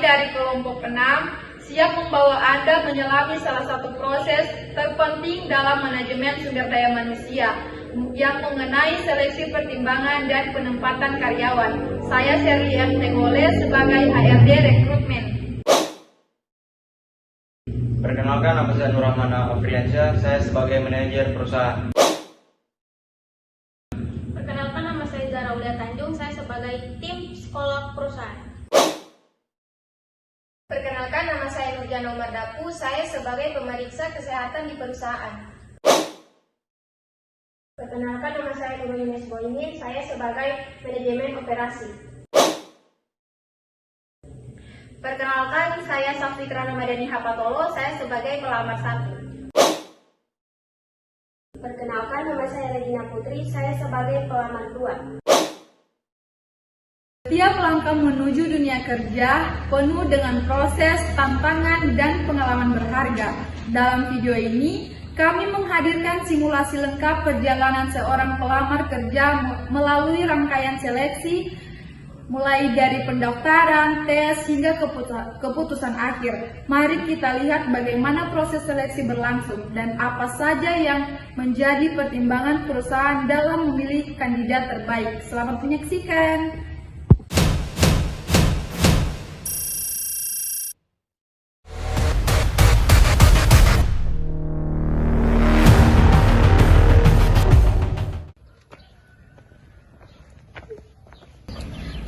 dari kelompok 6 siap membawa Anda menyelami salah satu proses terpenting dalam manajemen sumber daya manusia yang mengenai seleksi pertimbangan dan penempatan karyawan. Saya Sherlian Tenggole sebagai HRD Rekrutmen. Perkenalkan, nama saya Nur Rahmana Afriansyah, saya sebagai manajer perusahaan. Perkenalkan, nama saya Zara Ulia Tanjung, saya sebagai tim psikolog perusahaan. Perkenalkan, nama saya Nurjana Mardapu, saya sebagai pemeriksa kesehatan di perusahaan. Perkenalkan, nama saya Nurul Ines Boymin, saya sebagai manajemen operasi. Perkenalkan, saya Safitra Ramadhani Hapatolo, saya sebagai pelamar 1. Perkenalkan, nama saya Regina Putri, saya sebagai pelamar 2. Setiap langkah menuju dunia kerja penuh dengan proses, tantangan, dan pengalaman berharga. Dalam video ini, kami menghadirkan simulasi lengkap perjalanan seorang pelamar kerja melalui rangkaian seleksi, mulai dari pendaftaran, tes, hingga keputusan akhir. Mari kita lihat bagaimana proses seleksi berlangsung dan apa saja yang menjadi pertimbangan perusahaan dalam memilih kandidat terbaik. Selamat menyaksikan.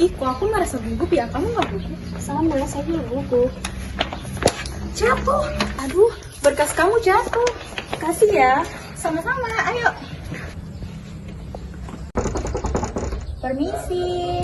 Ih, kok aku merasa gugup ya? Kamu nggak gugup? Sama, saya juga gugup. Jatuh! Aduh, berkas kamu jatuh. Kasih ya. Sama-sama, ayo. Permisi.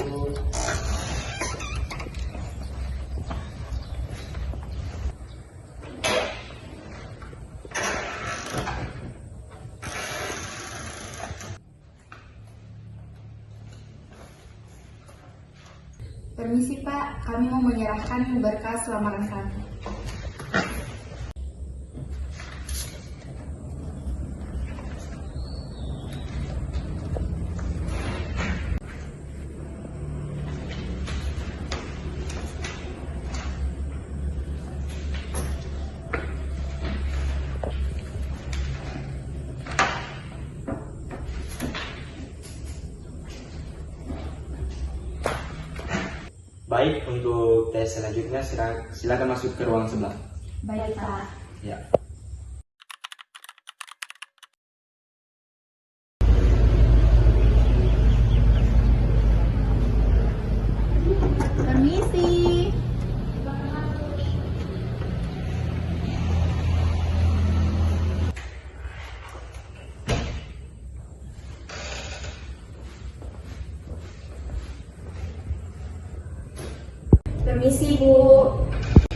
Permisi Pak, kami mau menyerahkan berkas lamaran kami. Baik, untuk tes selanjutnya silakan masuk ke ruang sebelah. Baik Pak. Ya. Permisi. Permisi, Bu.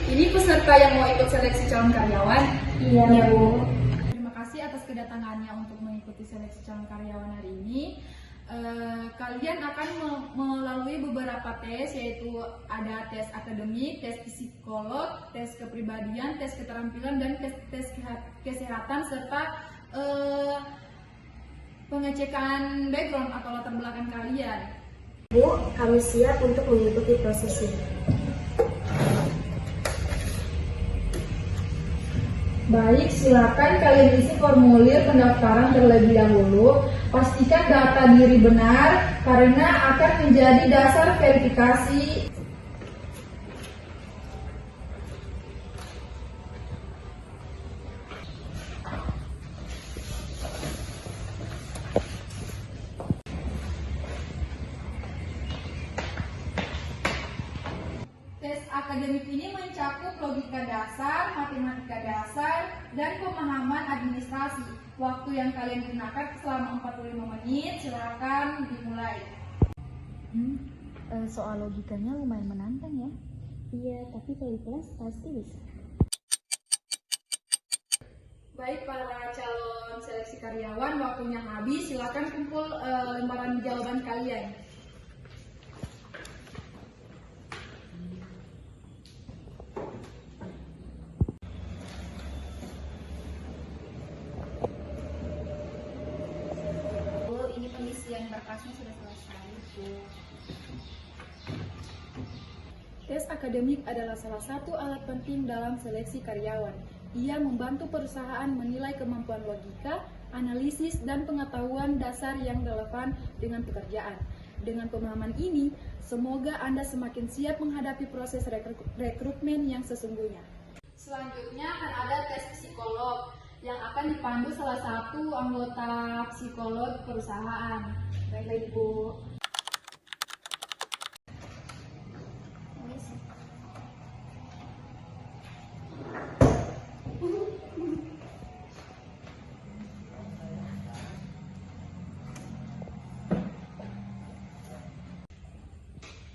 Ini peserta yang mau ikut seleksi calon karyawan. Iya, Bu. Terima kasih atas kedatangannya untuk mengikuti seleksi calon karyawan hari ini. Kalian akan melalui beberapa tes, yaitu ada tes akademik, tes psikolog, tes kepribadian, tes keterampilan, dan tes kesehatan, serta pengecekan background atau latar belakang kalian. Bu, kami siap untuk mengikuti proses ini. Baik, silakan kalian isi formulir pendaftaran terlebih dahulu. Pastikan data diri benar karena akan menjadi dasar verifikasi. Tes akademik ini mencakup logika dasar, matematika dasar, dan pemahaman administrasi. Waktu yang kalian gunakan selama 45 menit, silakan dimulai. Soal logikanya lumayan menantang ya. Iya, tapi kalau di kelas pasti bisa. Baik para calon seleksi karyawan, waktunya habis. Silakan kumpul lembaran jawaban kalian. Pengisian berkasnya sudah selesai. Tes akademik adalah salah satu alat penting dalam seleksi karyawan. Ia membantu perusahaan menilai kemampuan logika, analisis, dan pengetahuan dasar yang relevan dengan pekerjaan. Dengan pemahaman ini, semoga Anda semakin siap menghadapi proses rekrutmen yang sesungguhnya. Selanjutnya akan ada tes psikolog yang akan dipandu salah satu anggota psikolog perusahaan. Baiklah Ibu.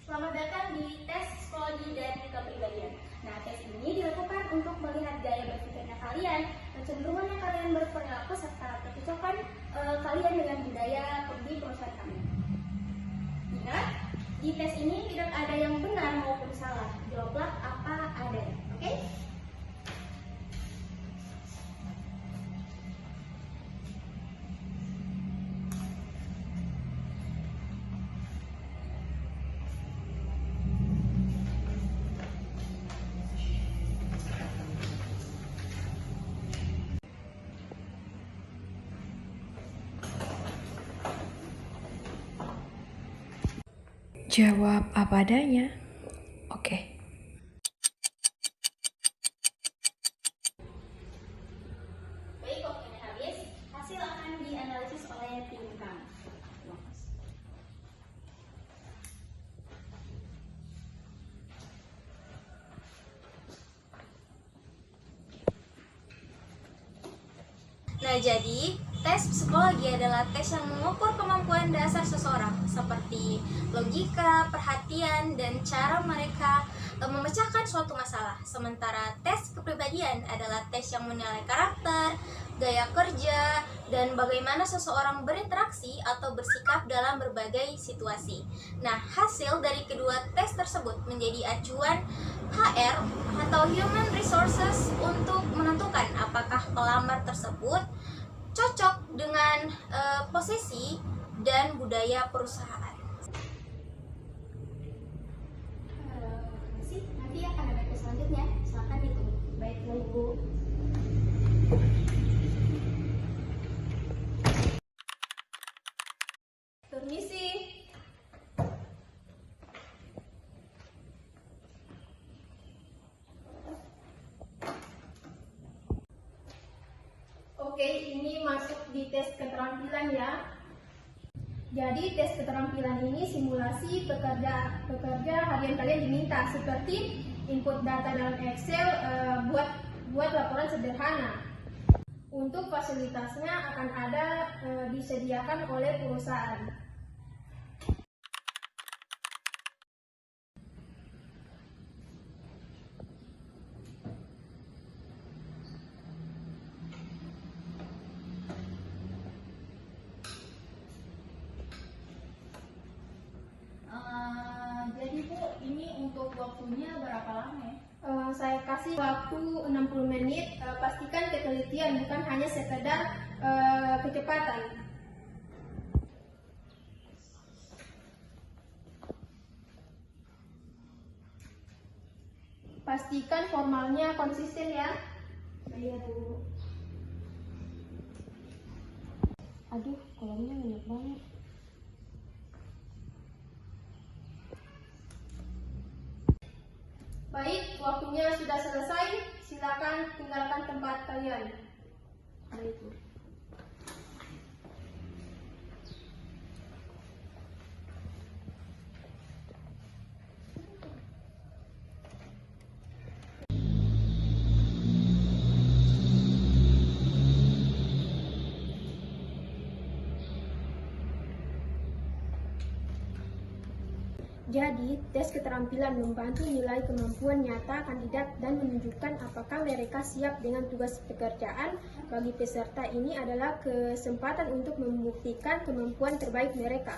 Selamat datang di tes psikologi dan kepribadian. Nah, tes ini dilakukan untuk melihat gaya berpikirnya kalian, kecenderungan yang kalian berperilaku, serta kecocokan kalian dengan budaya di perusahaan kami. Ingat, di tes ini tidak ada yang benar maupun salah. Jawablah apa adanya, oke? Jawab apa adanya. Oke. Baik, waktunya habis. Hasil akan dianalisis oleh tim kami. Nah, jadi tes psikologi adalah tes yang mengukur kemampuan dasar seseorang seperti logika, perhatian, dan cara mereka memecahkan suatu masalah. Sementara tes kepribadian adalah tes yang menilai karakter, gaya kerja, dan bagaimana seseorang berinteraksi atau bersikap dalam berbagai situasi. Nah, hasil dari kedua tes tersebut menjadi acuan HR atau Human Resources untuk menentukan apakah pelamar tersebut cocok dengan posisi dan budaya perusahaan. Nanti akan ada tes selanjutnya. Silakan ditunggu. Baiklah, Ibu. Permisi. Oke, ini masuk di tes keterampilan ya. Jadi tes keterampilan ini simulasi pekerja harian kalian diminta seperti input data dalam Excel, buat laporan sederhana. Untuk fasilitasnya akan ada disediakan oleh perusahaan. Jadi Bu, ini untuk waktunya berapa lama ya? Saya kasih waktu 60 menit, pastikan ketelitian bukan hanya sekedar kecepatan. Pastikan formalnya konsisten ya. Iya Bu. Aduh, kolomnya banyak banget. Baik, waktunya sudah selesai. Silakan tinggalkan tempat kalian. Baik, Bu. Jadi, tes keterampilan membantu nilai kemampuan nyata kandidat dan menunjukkan apakah mereka siap dengan tugas pekerjaan. Bagi peserta ini adalah kesempatan untuk membuktikan kemampuan terbaik mereka.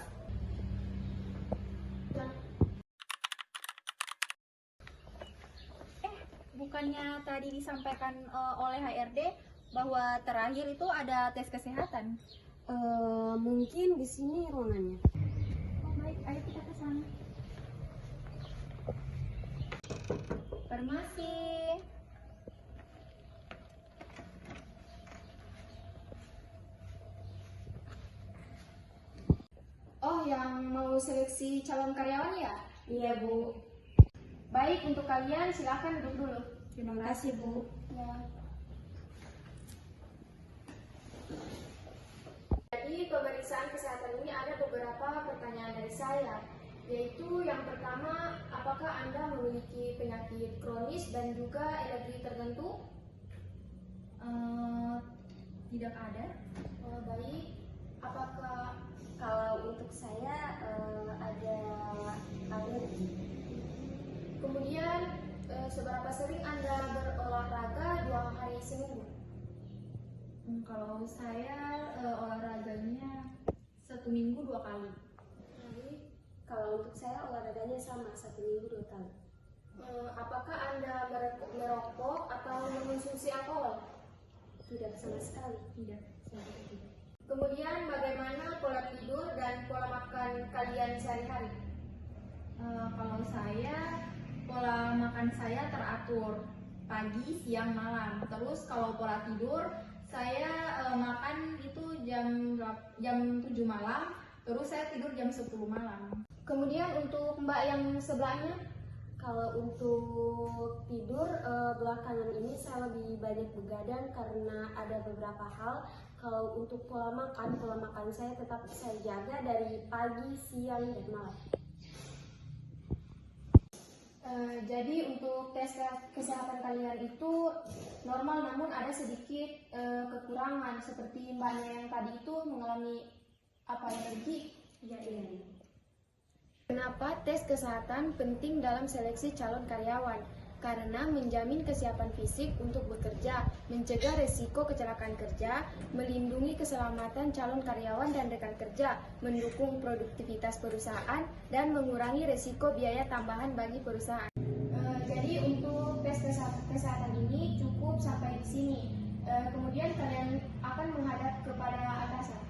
Bukannya tadi disampaikan oleh HRD bahwa terakhir itu ada tes kesehatan? Mungkin di sini ruangannya. Oh baik, ayo kita ke sana. Informasi. Oh, yang mau seleksi calon karyawan ya? Iya, Bu. Baik, untuk kalian silakan duduk dulu. Terima kasih, Bu. Ya. Jadi pemeriksaan kesehatan ini ada beberapa pertanyaan dari saya, yaitu yang pertama, apakah Anda memiliki penyakit kronis dan juga alergi tertentu? Tidak ada. Baik. Apakah Kalau untuk saya ada alergi. kemudian seberapa sering Anda berolahraga 2 hari seminggu? Kalau saya olahraganya 1 minggu 2 kali. Baik. Kalau untuk saya olahraganya sama, 1 minggu 2 kali. Apakah Anda merokok atau mengkonsumsi alkohol? Tidak sama sekali. Tidak, saya tidak. Kemudian bagaimana pola tidur dan pola makan kalian sehari-hari? Kalau saya, pola makan saya teratur pagi, siang, malam. Terus kalau pola tidur, saya makan itu jam 7 malam, terus saya tidur jam 10 malam. Kemudian untuk Mbak yang sebelahnya? Kalau untuk tidur belakangan ini saya lebih banyak begadang karena ada beberapa hal. Kalau untuk pola makan saya tetap saya jaga dari pagi, siang, dan malam. Jadi untuk tes kesehatan kalian itu normal, namun ada sedikit kekurangan seperti Mbaknya yang tadi itu mengalami alergi. Iya. Kenapa tes kesehatan penting dalam seleksi calon karyawan? Karena menjamin kesiapan fisik untuk bekerja, mencegah resiko kecelakaan kerja, melindungi keselamatan calon karyawan dan rekan kerja, mendukung produktivitas perusahaan, dan mengurangi resiko biaya tambahan bagi perusahaan. Jadi untuk tes kesehatan ini cukup sampai di sini. Kemudian kalian akan menghadap kepada atasan.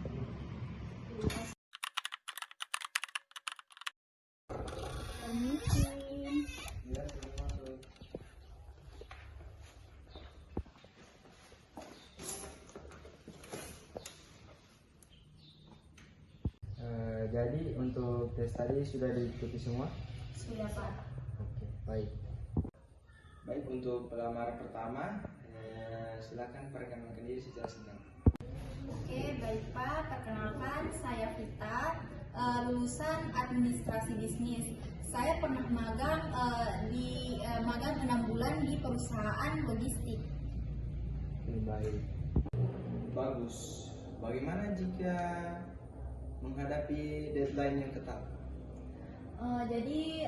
Jadi untuk tes tadi sudah diikuti semua? Sudah, Pak. Oke, baik. Baik, untuk pelamar pertama, silakan perkenalkan diri secara singkat. Oke, baik Pak. Perkenalkan, saya Vita, lulusan administrasi bisnis. Saya pernah magang magang 6 bulan di perusahaan logistik. Oke, baik. Bagus. Bagaimana jika menghadapi deadline yang ketat? Jadi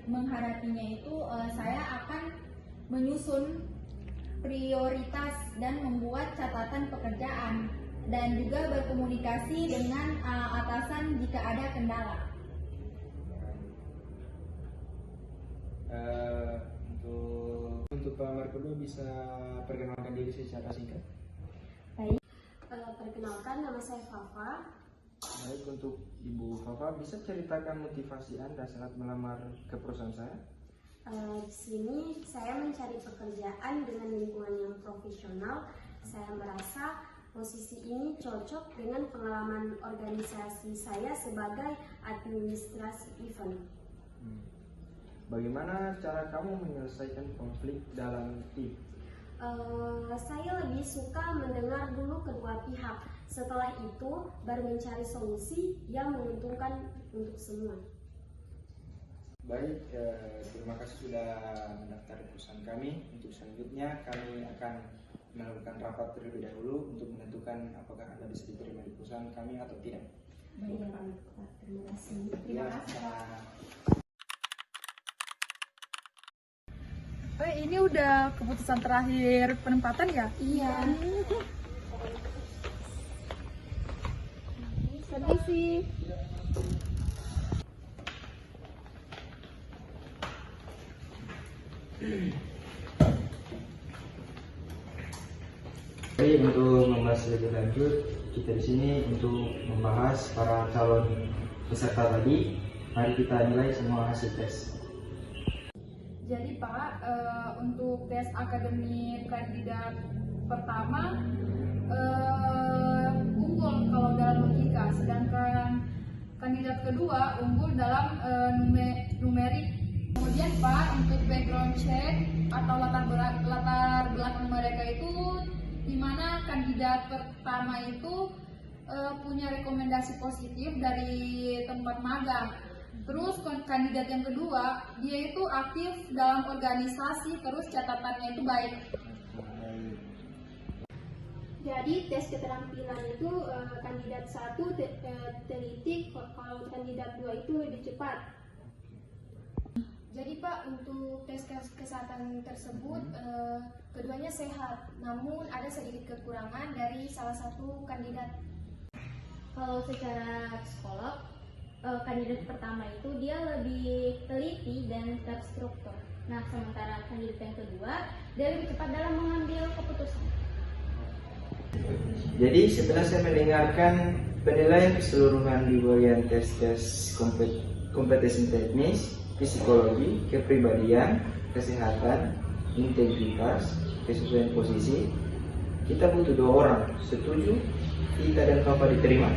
menghadapinya itu saya akan menyusun prioritas dan membuat catatan pekerjaan dan juga berkomunikasi dengan atasan jika ada kendala. Untuk pelamar kedua bisa perkenalkan diri secara singkat. Perkenalkan, nama saya Fafa. Baik, untuk Ibu Fafa bisa ceritakan motivasi Anda saat melamar ke perusahaan saya? Di sini saya mencari pekerjaan dengan lingkungan yang profesional. Saya merasa posisi ini cocok dengan pengalaman organisasi saya sebagai administrasi event. Bagaimana cara kamu menyelesaikan konflik dalam tim? Saya lebih suka mendengar dulu kedua pihak. Setelah itu baru mencari solusi yang menguntungkan untuk semua. Baik, terima kasih sudah mendaftar di perusahaan kami. Untuk selanjutnya kami akan melakukan rapat terlebih dahulu untuk menentukan apakah Anda bisa diterima di perusahaan kami atau tidak. Baik, Pak. Terima kasih. Terima kasih. Ini udah keputusan terakhir penempatan ya? Iya. Permisi. Jadi untuk membahas lebih lanjut, kita di sini untuk membahas para calon peserta tadi. Mari kita nilai semua hasil tes. Jadi Pak, untuk tes akademik kandidat pertama unggul kalau dalam logika, sedangkan kandidat kedua unggul dalam numerik. Kemudian Pak, untuk background check atau latar belakang mereka itu, di mana kandidat pertama itu punya rekomendasi positif dari tempat magang. Terus kandidat yang kedua, dia itu aktif dalam organisasi, terus catatannya itu baik. Jadi tes keterampilan itu kandidat 1 teliti, kalau kandidat 2 itu lebih cepat. Jadi Pak, untuk tes kesehatan tersebut keduanya sehat, namun ada sedikit kekurangan dari salah satu kandidat. Kalau secara psikolog, kandidat pertama itu dia lebih teliti dan terstruktur. Nah, sementara kandidat yang kedua, dia lebih cepat dalam mengambil keputusan. Jadi setelah saya mendengarkan penilaian keseluruhan di bagian tes kompetensi teknis, psikologi, kepribadian, kesehatan, integritas, kesesuaian posisi, kita butuh 2 orang. Setuju? Vita dan Papa diterima?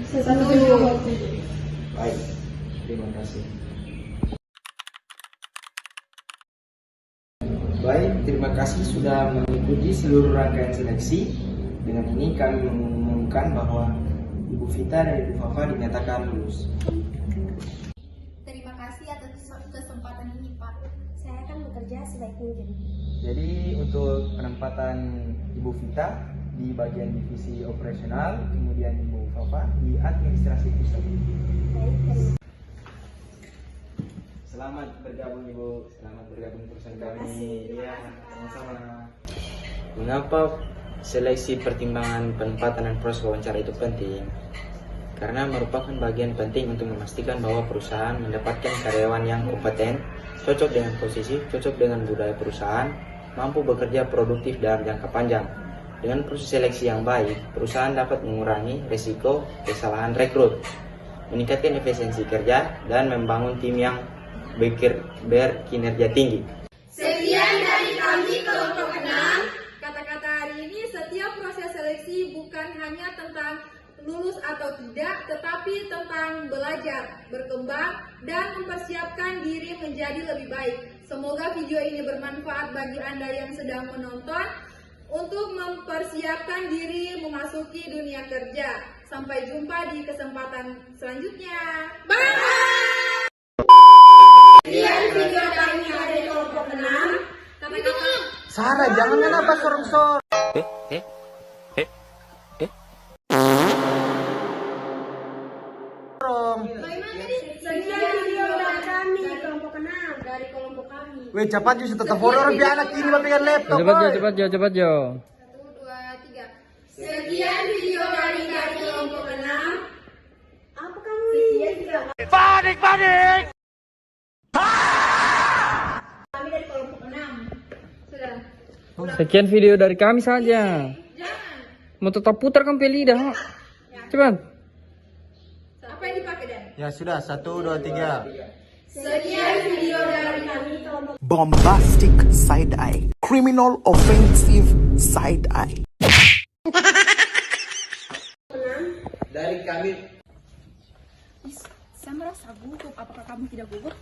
Setuju. Baik, terima kasih. Baik, terima kasih sudah mengikuti seluruh rangkaian seleksi. Dengan ini kami mengumumkan bahwa Ibu Vita dan Ibu Fafa dinyatakan lulus. Terima kasih atas kesempatan ini Pak. Saya akan bekerja sebaik mungkin. Jadi untuk penempatan Ibu Vita di bagian divisi operasional, kemudian Ibu Fafa di administrasi pusat. Selamat bergabung Ibu, selamat bergabung perusahaan kami. Ya, sama-sama. Mengapa seleksi pertimbangan penempatan dan proses wawancara itu penting? Karena merupakan bagian penting untuk memastikan bahwa perusahaan mendapatkan karyawan yang kompeten, cocok dengan posisi, cocok dengan budaya perusahaan, mampu bekerja produktif dalam jangka panjang. Dengan proses seleksi yang baik, perusahaan dapat mengurangi risiko kesalahan rekrut, meningkatkan efisiensi kerja, dan membangun tim yang berkinerja tinggi. Sekian dari kami kelompok 6. Kata-kata hari ini, setiap proses seleksi bukan hanya tentang lulus atau tidak, tetapi tentang belajar, berkembang, dan mempersiapkan diri menjadi lebih baik. Semoga video ini bermanfaat bagi Anda yang sedang menonton untuk mempersiapkan diri memasuki dunia kerja. Sampai jumpa di kesempatan selanjutnya. Bye! Sekian video kami dari kelompok 6. Kata-kata Sarah, jangan kenapa sorong-sorong. Sekian video dari kami kelompok 6 dari kelompok kami. Weh, cepat juga tetap horor biar anak ini pegang laptop. Cepat Jo. 1, 2, 3. Sekian video dari kelompok 6. Apa kamu ini? Panik! Kami dari kelompok 6. Sudah. Sekian video dari kami saja. Jangan. Mau tetap putar kan lidah. Cepat. Apa yang dipakai Dan? Ya sudah, 1, 2, 3. Sekian video dari kami kelompok Bombastic side eye, criminal offensive side eye. Dari kami. Saya merasa gugup. Apakah kamu tidak gugup?